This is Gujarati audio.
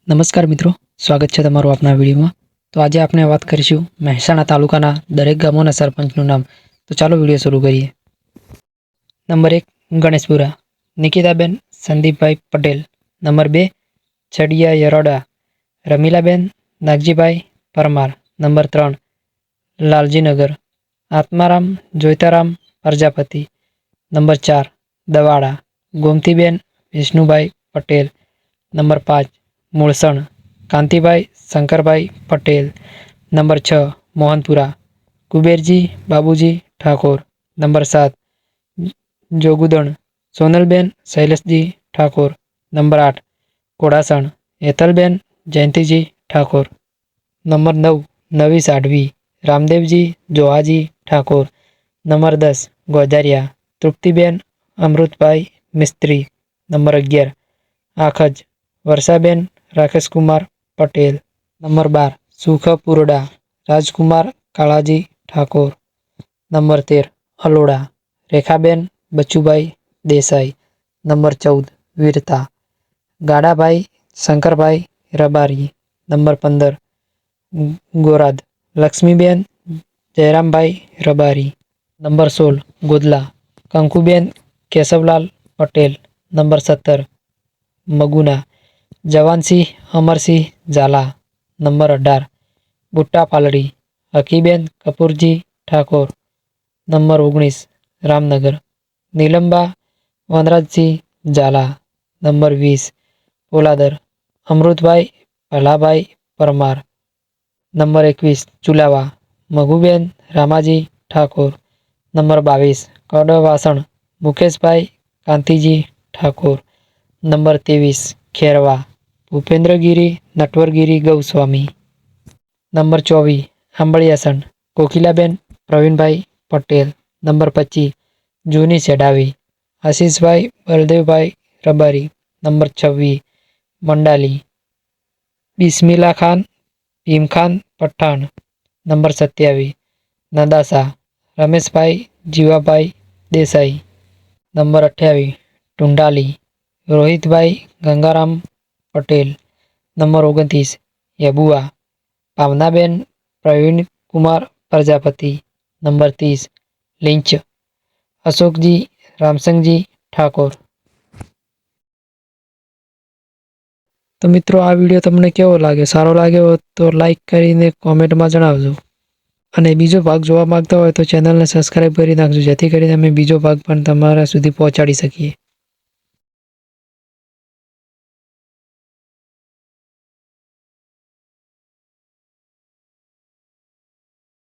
નમસ્કાર મિત્રો, સ્વાગત છે તમારું આપના વિડીયોમાં। તો આજે આપણે વાત કરીશું મહેસાણા તાલુકાના દરેક ગામોના સરપંચનું નામ। તો ચાલો વિડીયો શરૂ કરીએ। Number 1 Ganeshpura Nikitaben Sandipbhai Patel. Number 2 Chhadiya Yaroda Ramilaben Nagjibhai Parmar. Number 3 Laljinagar Atmaram Joitaram Prajapati. Number 4 Davada Gomtiben Vishnubhai Patel. Number 5 Mulsan Kantibhai Shankarbhai Patel. Number 6 Mohanpura Kuberji Babuji Thakor. Number 7 Jogudan Sonalben Shaileshji Thakor. Number 8 Kodasan Hetalben Jayantiji Thakor. Number 9 Navi Sadhvi Ramdevji Johaji Thakor. Number 10 Gojariya Truptiben Amrutbhai Mistri. Number 11 Akhaj Varshaben Rakeshkumar Patel. Number 12 સુખપુરડા રાજકુમાર Kalaji Thakor. Number 13 Aloda Rekhaben Bachubhai Desai. Number 14 Virta Gadabhai Shankarbhai Rabari. Number 15 Gorad Laxmiben Jayrambhai Rabari. Number 16 Godla Kankuben Keshavlal Patel. Number 17 Maguna Jawansinh Amarsinh Jhala. Number 18 Butta Paldi Hakiben Kapurji Thakor. Number 19 Ramnagar Nilamba Vanrajsinh Jhala. Number 20 Poladar Amrutbhai Bhalabhai Parmar. Number 21 Chulava Maguben Ramaji Thakor. Number 22 Kadvasan Mukeshbhai Kantiji Thakor. Number 23 Kherva Bhupendragiri Natvargiri Goswami. Number 24 Ambaliyasan Kokilaben Pravinbhai Patel. Number 25 Juni Sedavi Ashishbhai Baldevbhai Rabari. Number 26 Mandali Bismilla Khan Bhimkhan Pathan. Number 27 Nadasa Rameshbhai Jivabhai Desai. Number 28 Tundali Rohitbhai Gangaram Patel. Number 29 Yabua Pavnaben Pravinkumar Prajapati. Number 30 Linch Ashokji Ramsangji Thakor. તો મિત્રો આ વિડીયો તમને કેવો લાગ્યો? સારો લાગ્યો હોય તો લાઈક કરીને કોમેન્ટમાં જણાવજો અને બીજો ભાગ જોવા માંગતા હોય તો ચેનલને સબસ્ક્રાઈબ કરી નાખજો, જેથી કરીને અમે બીજો ભાગ પણ તમારા સુધી પહોંચાડી શકીએ।